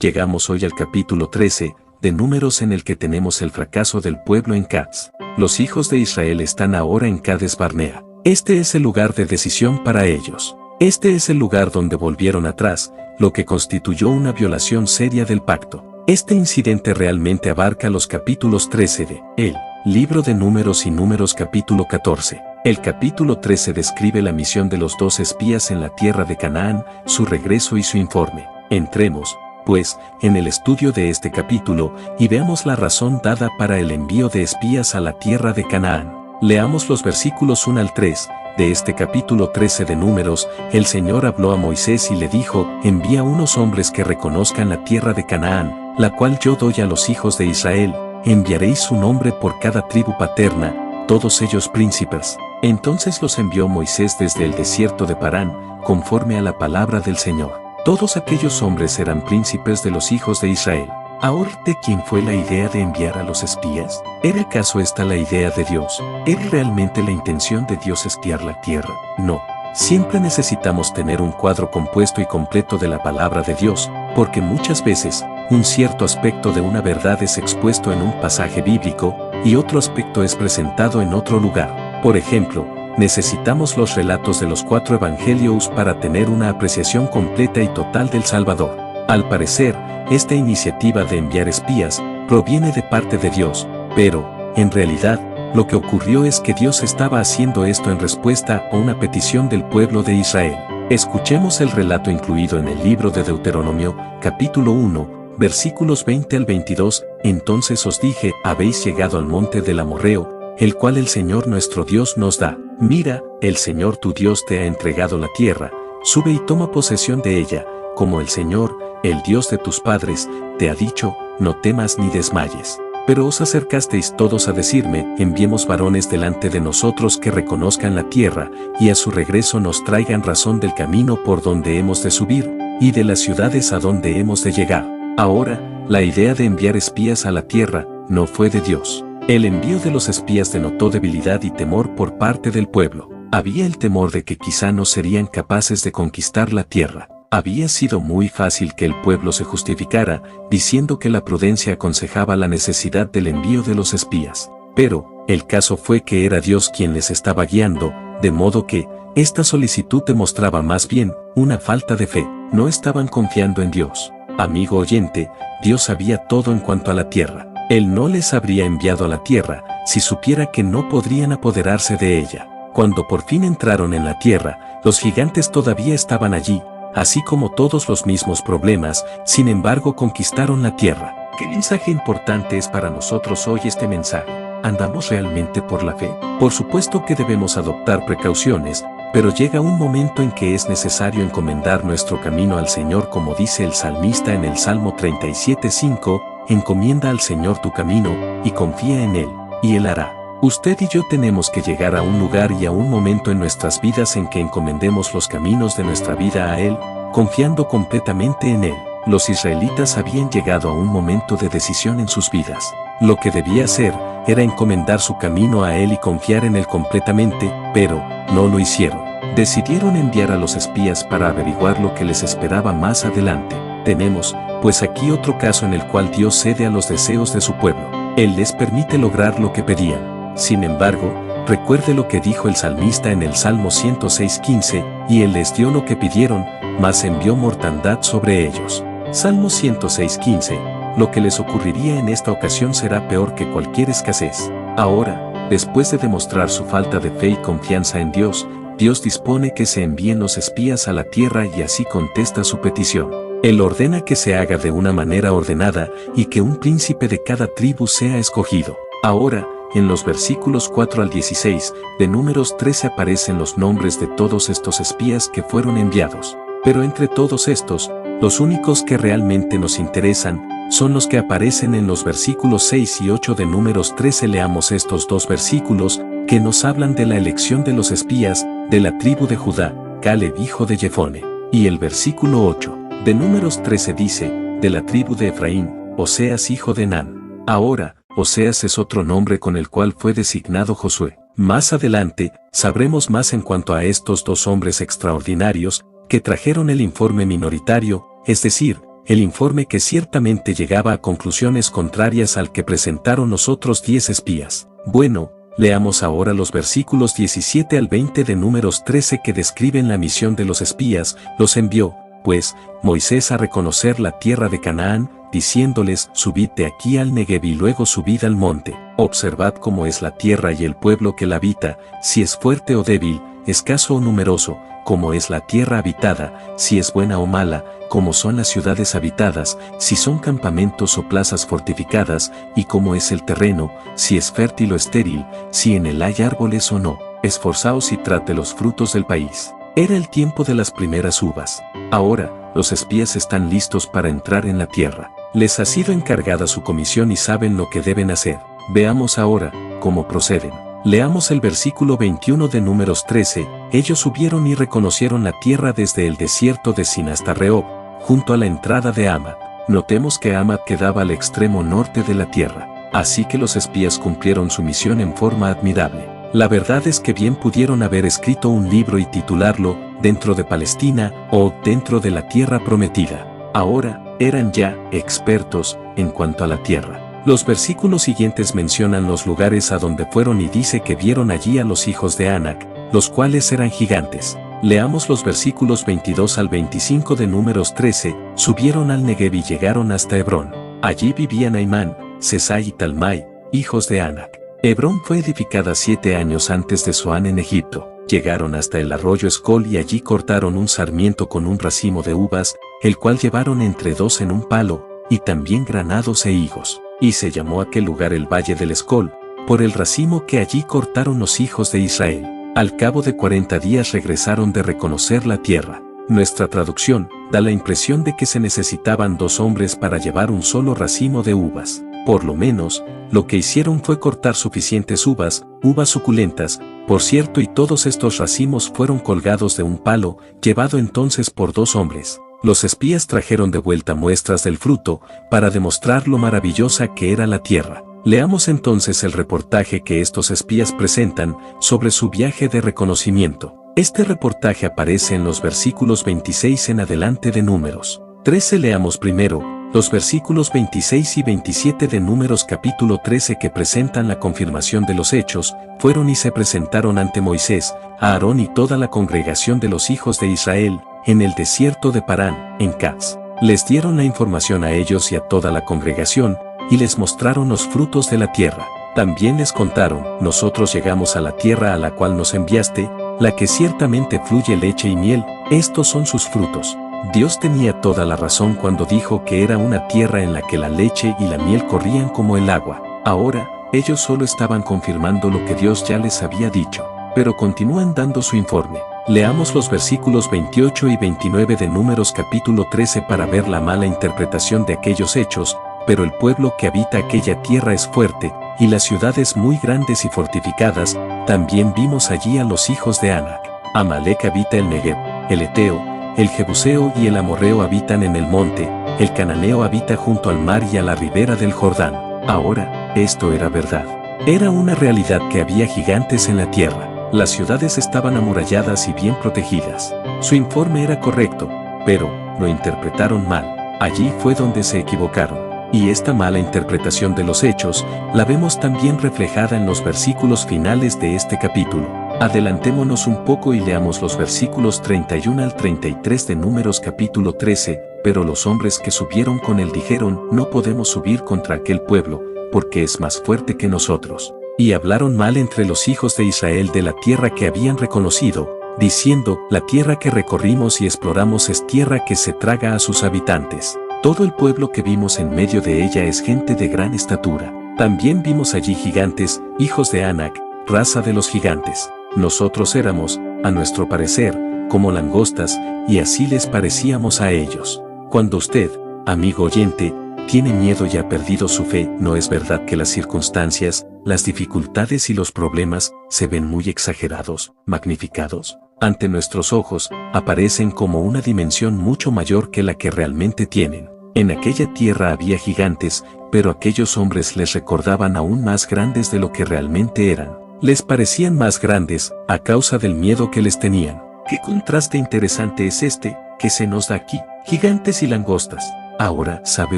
Llegamos hoy al capítulo 13 de Números, en el que tenemos el fracaso del pueblo en Cades. Los hijos de Israel están ahora en Cades Barnea. Este es el lugar de decisión para ellos. Este es el lugar donde volvieron atrás, lo que constituyó una violación seria del pacto. Este incidente realmente abarca los capítulos 13 de el libro de Números y Números capítulo 14. El capítulo 13 describe la misión de los 2 espías en la tierra de Canaán, su regreso y su informe. Entremos, pues, en el estudio de este capítulo y veamos la razón dada para el envío de espías a la tierra de Canaán. Leamos los versículos 1 al 3. De este capítulo 13 de Números, el Señor habló a Moisés y le dijo: envía unos hombres que reconozcan la tierra de Canaán, la cual yo doy a los hijos de Israel. Enviaréis su nombre por cada tribu paterna, todos ellos príncipes. Entonces los envió Moisés desde el desierto de Parán, conforme a la palabra del Señor. Todos aquellos hombres eran príncipes de los hijos de Israel. Ahora, ¿de quién fue la idea de enviar a los espías? ¿Era acaso esta la idea de Dios? ¿Era realmente la intención de Dios espiar la tierra? No. Siempre necesitamos tener un cuadro compuesto y completo de la palabra de Dios, porque muchas veces, un cierto aspecto de una verdad es expuesto en un pasaje bíblico, y otro aspecto es presentado en otro lugar. Por ejemplo, necesitamos los relatos de los 4 evangelios para tener una apreciación completa y total del Salvador. Al parecer, esta iniciativa de enviar espías proviene de parte de Dios, pero, en realidad, lo que ocurrió es que Dios estaba haciendo esto en respuesta a una petición del pueblo de Israel. Escuchemos el relato incluido en el libro de Deuteronomio, capítulo 1, versículos 20 al 22. Entonces os dije: habéis llegado al monte del Amorreo, el cual el Señor nuestro Dios nos da. Mira, el Señor tu Dios te ha entregado la tierra, sube y toma posesión de ella, como el Señor, el Dios de tus padres, te ha dicho: no temas ni desmayes. Pero os acercasteis todos a decirme: enviemos varones delante de nosotros que reconozcan la tierra, y a su regreso nos traigan razón del camino por donde hemos de subir, y de las ciudades a donde hemos de llegar. Ahora, la idea de enviar espías a la tierra no fue de Dios. El envío de los espías denotó debilidad y temor por parte del pueblo. Había el temor de que quizá no serían capaces de conquistar la tierra. Había sido muy fácil que el pueblo se justificara, diciendo que la prudencia aconsejaba la necesidad del envío de los espías. Pero, el caso fue que era Dios quien les estaba guiando, de modo que, esta solicitud demostraba más bien una falta de fe. No estaban confiando en Dios. Amigo oyente, Dios sabía todo en cuanto a la tierra. Él no les habría enviado a la tierra si supiera que no podrían apoderarse de ella. Cuando por fin entraron en la tierra, los gigantes todavía estaban allí, así como todos los mismos problemas. Sin embargo, conquistaron la tierra. ¿Qué mensaje importante es para nosotros hoy este mensaje? ¿Andamos realmente por la fe? Por supuesto que debemos adoptar precauciones, pero llega un momento en que es necesario encomendar nuestro camino al Señor, como dice el salmista en el Salmo 37:5, encomienda al Señor tu camino, y confía en Él, y Él hará. Usted y yo tenemos que llegar a un lugar y a un momento en nuestras vidas en que encomendemos los caminos de nuestra vida a Él, confiando completamente en Él. Los israelitas habían llegado a un momento de decisión en sus vidas. Lo que debía hacer era encomendar su camino a Él y confiar en Él completamente, pero no lo hicieron. Decidieron enviar a los espías para averiguar lo que les esperaba más adelante. Tenemos, pues, aquí otro caso en el cual Dios cede a los deseos de su pueblo. Él les permite lograr lo que pedían. Sin embargo, recuerde lo que dijo el salmista en el Salmo 106:15, y Él les dio lo que pidieron, mas envió mortandad sobre ellos. Salmo 106:15, lo que les ocurriría en esta ocasión será peor que cualquier escasez. Ahora, después de demostrar su falta de fe y confianza en Dios, Dios dispone que se envíen los espías a la tierra y así contesta su petición. Él ordena que se haga de una manera ordenada y que un príncipe de cada tribu sea escogido. Ahora, en los versículos 4 al 16 de Números 13 aparecen los nombres de todos estos espías que fueron enviados. Pero entre todos estos, los únicos que realmente nos interesan son los que aparecen en los versículos 6 y 8 de Números 13. Leamos estos 2 versículos que nos hablan de la elección de los espías de la tribu de Judá, Caleb hijo de Jefone. Y el versículo 8 de Números 13 dice: de la tribu de Efraín, Oseas hijo de Nan. Ahora, Oseas es otro nombre con el cual fue designado Josué. Más adelante, sabremos más en cuanto a estos 2 hombres extraordinarios que trajeron el informe minoritario, es decir, el informe que ciertamente llegaba a conclusiones contrarias al que presentaron los otros 10 espías. Bueno, leamos ahora los versículos 17 al 20 de Números 13 que describen la misión de los espías. Los envió, pues, Moisés a reconocer la tierra de Canaán, diciéndoles: subid de aquí al Negev y luego subid al monte. Observad cómo es la tierra y el pueblo que la habita, si es fuerte o débil, escaso o numeroso, cómo es la tierra habitada, si es buena o mala, cómo son las ciudades habitadas, si son campamentos o plazas fortificadas, y cómo es el terreno, si es fértil o estéril, si en él hay árboles o no. Esforzaos y trad de los frutos del país. Era el tiempo de las primeras uvas. Ahora, los espías están listos para entrar en la tierra. Les ha sido encargada su comisión y saben lo que deben hacer. Veamos ahora cómo proceden. Leamos el versículo 21 de Números 13. Ellos subieron y reconocieron la tierra desde el desierto de Sin hasta Rehob, junto a la entrada de Amad. Notemos que Amad quedaba al extremo norte de la tierra. Así que los espías cumplieron su misión en forma admirable. La verdad es que bien pudieron haber escrito un libro y titularlo Dentro de Palestina o Dentro de la Tierra Prometida. Ahora, eran ya expertos en cuanto a la tierra. Los versículos siguientes mencionan los lugares a donde fueron y dice que vieron allí a los hijos de Anac, los cuales eran gigantes. Leamos los versículos 22 al 25 de Números 13. Subieron al Negev y llegaron hasta Hebrón. Allí vivían Aimán, Sesai y Talmai, hijos de Anac. Hebrón fue edificada 7 años antes de Zoán en Egipto. Llegaron hasta el arroyo Escol y allí cortaron un sarmiento con un racimo de uvas, el cual llevaron entre 2 en un palo, y también granados e higos. Y se llamó aquel lugar el Valle del Escol, por el racimo que allí cortaron los hijos de Israel. Al cabo de 40 días regresaron de reconocer la tierra. Nuestra traducción da la impresión de que se necesitaban 2 hombres para llevar un solo racimo de uvas. Por lo menos, lo que hicieron fue cortar suficientes uvas suculentas, por cierto, y todos estos racimos fueron colgados de un palo, llevado entonces por 2 hombres. Los espías trajeron de vuelta muestras del fruto, para demostrar lo maravillosa que era la tierra. Leamos entonces el reportaje que estos espías presentan sobre su viaje de reconocimiento. Este reportaje aparece en los versículos 26 en adelante de Números 13. Leamos primero los versículos 26 y 27 de Números capítulo 13 que presentan la confirmación de los hechos. Fueron y se presentaron ante Moisés, a Aarón y toda la congregación de los hijos de Israel, en el desierto de Parán, en Caz. Les dieron la información a ellos y a toda la congregación, y les mostraron los frutos de la tierra. También les contaron: nosotros llegamos a la tierra a la cual nos enviaste, la que ciertamente fluye leche y miel, estos son sus frutos. Dios tenía toda la razón cuando dijo que era una tierra en la que la leche y la miel corrían como el agua. Ahora, ellos solo estaban confirmando lo que Dios ya les había dicho, pero continúan dando su informe. Leamos los versículos 28 y 29 de Números capítulo 13 para ver la mala interpretación de aquellos hechos. Pero el pueblo que habita aquella tierra es fuerte, y las ciudades muy grandes y fortificadas. También vimos allí a los hijos de Anac. Amalek habita el Negev, el Eteo, el Jebuseo y el Amorreo habitan en el monte, el Cananeo habita junto al mar y a la ribera del Jordán. Ahora, esto era verdad. Era una realidad que había gigantes en la tierra. Las ciudades estaban amuralladas y bien protegidas. Su informe era correcto, pero lo interpretaron mal. Allí fue donde se equivocaron. Y esta mala interpretación de los hechos, la vemos también reflejada en los versículos finales de este capítulo. Adelantémonos un poco y leamos los versículos 31 al 33 de Números capítulo 13. Pero los hombres que subieron con él dijeron: no podemos subir contra aquel pueblo, porque es más fuerte que nosotros. Y hablaron mal entre los hijos de Israel de la tierra que habían reconocido, diciendo: la tierra que recorrimos y exploramos es tierra que se traga a sus habitantes. Todo el pueblo que vimos en medio de ella es gente de gran estatura. También vimos allí gigantes, hijos de Anac, raza de los gigantes. Nosotros éramos, a nuestro parecer, como langostas, y así les parecíamos a ellos. Cuando usted, amigo oyente, tiene miedo y ha perdido su fe, ¿no es verdad que las circunstancias, las dificultades y los problemas se ven muy exagerados, magnificados? Ante nuestros ojos, aparecen como una dimensión mucho mayor que la que realmente tienen. En aquella tierra había gigantes, pero aquellos hombres les recordaban aún más grandes de lo que realmente eran. Les parecían más grandes, a causa del miedo que les tenían. ¿Qué contraste interesante es este, que se nos da aquí? Gigantes y langostas. Ahora, ¿sabe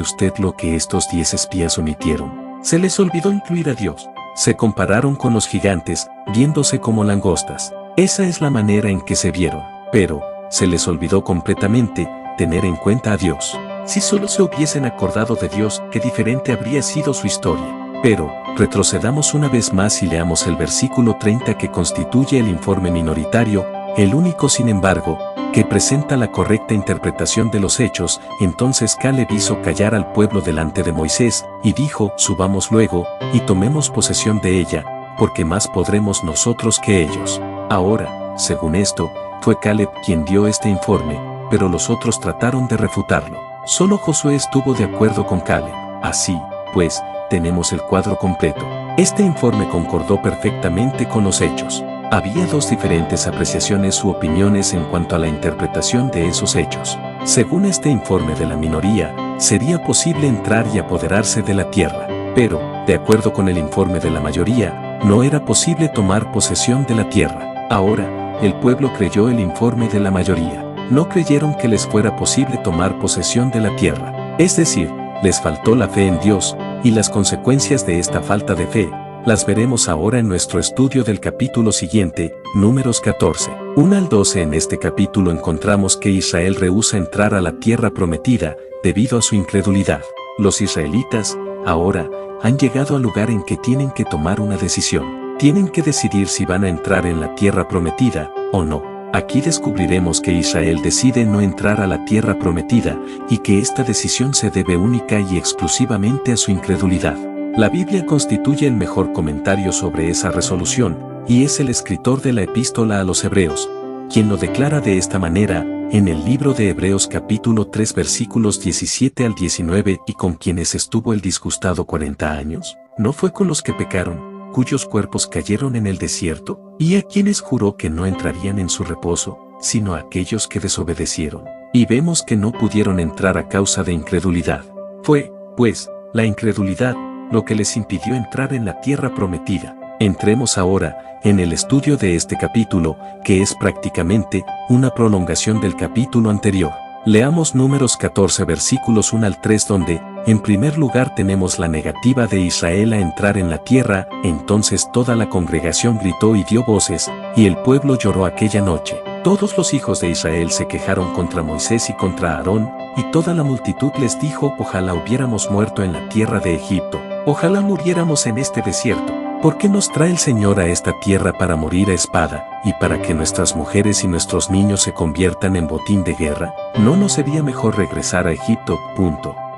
usted lo que estos 10 espías omitieron? Se les olvidó incluir a Dios. Se compararon con los gigantes, viéndose como langostas. Esa es la manera en que se vieron. Pero, se les olvidó completamente tener en cuenta a Dios. Si solo se hubiesen acordado de Dios, qué diferente habría sido su historia. Pero, retrocedamos una vez más y leamos el versículo 30 que constituye el informe minoritario, el único sin embargo, que presenta la correcta interpretación de los hechos. Entonces Caleb hizo callar al pueblo delante de Moisés, y dijo, subamos luego, y tomemos posesión de ella, porque más podremos nosotros que ellos. Ahora, según esto, fue Caleb quien dio este informe, pero los otros trataron de refutarlo. Solo Josué estuvo de acuerdo con Caleb. Así, pues, tenemos el cuadro completo. Este informe concordó perfectamente con los hechos. Había dos diferentes apreciaciones u opiniones en cuanto a la interpretación de esos hechos. Según este informe de la minoría, sería posible entrar y apoderarse de la tierra, pero, de acuerdo con el informe de la mayoría, no era posible tomar posesión de la tierra. Ahora, el pueblo creyó el informe de la mayoría. No creyeron que les fuera posible tomar posesión de la tierra. Es decir, les faltó la fe en Dios, y las consecuencias de esta falta de fe las veremos ahora en nuestro estudio del capítulo siguiente, Números 14. 1 al 12. En este capítulo encontramos que Israel rehúsa entrar a la tierra prometida, debido a su incredulidad. Los israelitas, ahora, han llegado al lugar en que tienen que tomar una decisión. Tienen que decidir si van a entrar en la tierra prometida, o no. Aquí descubriremos que Israel decide no entrar a la tierra prometida, y que esta decisión se debe única y exclusivamente a su incredulidad. La Biblia constituye el mejor comentario sobre esa resolución, y es el escritor de la epístola a los Hebreos, quien lo declara de esta manera, en el libro de Hebreos capítulo 3 versículos 17 al 19, y con quienes estuvo el disgustado 40 años, ¿no fue con los que pecaron, cuyos cuerpos cayeron en el desierto? ¿Y a quienes juró que no entrarían en su reposo, sino a aquellos que desobedecieron? Y vemos que no pudieron entrar a causa de incredulidad. Fue, pues, la incredulidad, lo que les impidió entrar en la tierra prometida. Entremos ahora en el estudio de este capítulo, que es prácticamente una prolongación del capítulo anterior. Leamos Números 14 versículos 1 al 3 donde, en primer lugar tenemos la negativa de Israel a entrar en la tierra. Entonces toda la congregación gritó y dio voces, y el pueblo lloró aquella noche. Todos los hijos de Israel se quejaron contra Moisés y contra Aarón, y toda la multitud les dijo, ojalá hubiéramos muerto en la tierra de Egipto, ojalá muriéramos en este desierto. ¿Por qué nos trae el Señor a esta tierra para morir a espada, y para que nuestras mujeres y nuestros niños se conviertan en botín de guerra? ¿No nos sería mejor regresar a Egipto?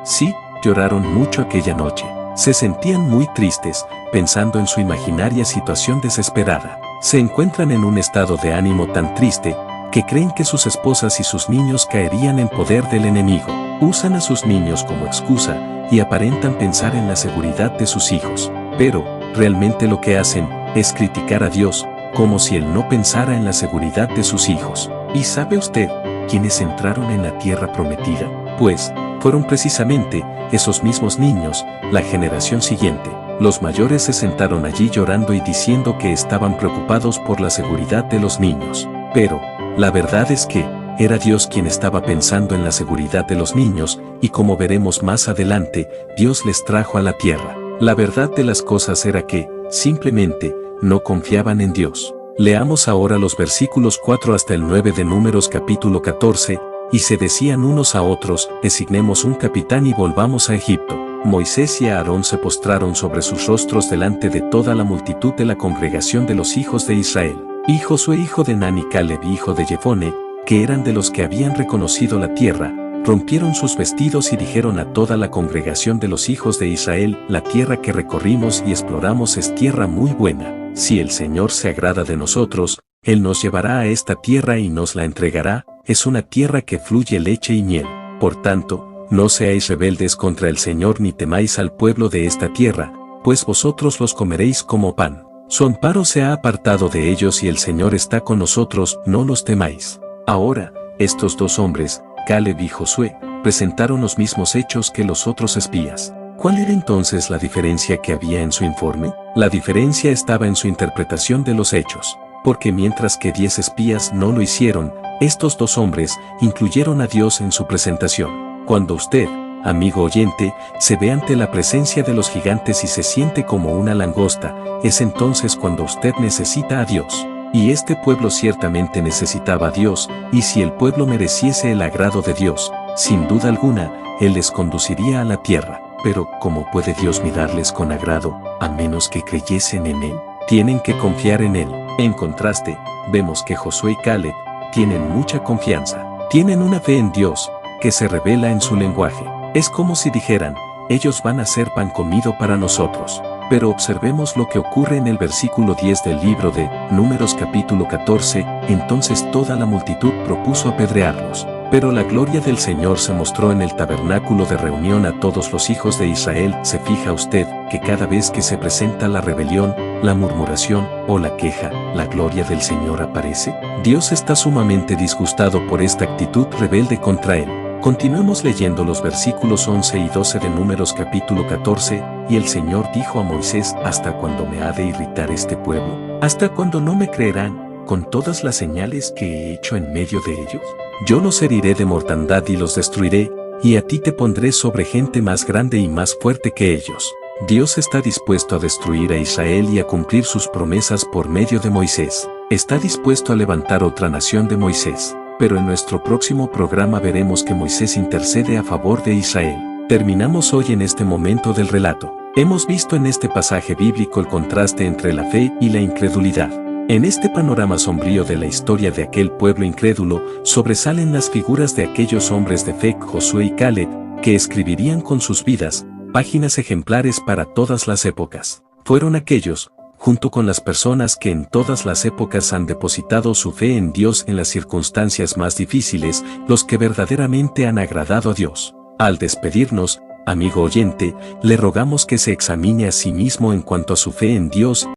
Sí, lloraron mucho aquella noche. Se sentían muy tristes, pensando en su imaginaria situación desesperada. Se encuentran en un estado de ánimo tan triste, que creen que sus esposas y sus niños caerían en poder del enemigo. Usan a sus niños como excusa, y aparentan pensar en la seguridad de sus hijos. Pero, realmente lo que hacen, es criticar a Dios, como si Él no pensara en la seguridad de sus hijos. ¿Y sabe usted, quiénes entraron en la tierra prometida? Pues, fueron precisamente, esos mismos niños, la generación siguiente. Los mayores se sentaron allí llorando y diciendo que estaban preocupados por la seguridad de los niños. Pero, la verdad es que, era Dios quien estaba pensando en la seguridad de los niños, y como veremos más adelante, Dios les trajo a la tierra. La verdad de las cosas era que, simplemente, no confiaban en Dios. Leamos ahora los versículos 4 hasta el 9 de Números capítulo 14, y se decían unos a otros, designemos un capitán y volvamos a Egipto. Moisés y Aarón se postraron sobre sus rostros delante de toda la multitud de la congregación de los hijos de Israel. Y Josué hijo de Nun y Caleb hijo de Jefone, que eran de los que habían reconocido la tierra, rompieron sus vestidos y dijeron a toda la congregación de los hijos de Israel, la tierra que recorrimos y exploramos es tierra muy buena. Si el Señor se agrada de nosotros, Él nos llevará a esta tierra y nos la entregará, es una tierra que fluye leche y miel. Por tanto, no seáis rebeldes contra el Señor ni temáis al pueblo de esta tierra, pues vosotros los comeréis como pan. Su amparo se ha apartado de ellos y el Señor está con nosotros, no los temáis. Ahora, estos dos hombres, Caleb y Josué, presentaron los mismos hechos que los otros espías. ¿Cuál era entonces la diferencia que había en su informe? La diferencia estaba en su interpretación de los hechos, porque mientras que 10 espías no lo hicieron, estos dos hombres incluyeron a Dios en su presentación. Cuando usted amigo oyente, se ve ante la presencia de los gigantes y se siente como una langosta, es entonces cuando usted necesita a Dios. Y este pueblo ciertamente necesitaba a Dios, y si el pueblo mereciese el agrado de Dios, sin duda alguna, Él les conduciría a la tierra. Pero, ¿cómo puede Dios mirarles con agrado, a menos que creyesen en Él? Tienen que confiar en Él. En contraste, vemos que Josué y Caleb tienen mucha confianza. Tienen una fe en Dios, que se revela en su lenguaje. Es como si dijeran, ellos van a ser pan comido para nosotros. Pero observemos lo que ocurre en el versículo 10 del libro de Números capítulo 14, entonces toda la multitud propuso apedrearlos. Pero la gloria del Señor se mostró en el tabernáculo de reunión a todos los hijos de Israel. ¿Se fija usted que cada vez que se presenta la rebelión, la murmuración o la queja, la gloria del Señor aparece? Dios está sumamente disgustado por esta actitud rebelde contra Él. Continuemos leyendo los versículos 11 y 12 de Números capítulo 14, y el Señor dijo a Moisés, ¿hasta cuándo me ha de irritar este pueblo? ¿Hasta cuándo no me creerán, con todas las señales que he hecho en medio de ellos? Yo los heriré de mortandad y los destruiré, y a ti te pondré sobre gente más grande y más fuerte que ellos. Dios está dispuesto a destruir a Israel y a cumplir sus promesas por medio de Moisés. Está dispuesto a levantar otra nación de Moisés. Pero en nuestro próximo programa veremos que Moisés intercede a favor de Israel. Terminamos hoy en este momento del relato. Hemos visto en este pasaje bíblico el contraste entre la fe y la incredulidad. En este panorama sombrío de la historia de aquel pueblo incrédulo, sobresalen las figuras de aquellos hombres de fe, Josué y Caleb, que escribirían con sus vidas páginas ejemplares para todas las épocas. Fueron aquellos, junto con las personas que en todas las épocas han depositado su fe en Dios en las circunstancias más difíciles, los que verdaderamente han agradado a Dios. Al despedirnos, amigo oyente, le rogamos que se examine a sí mismo en cuanto a su fe en Dios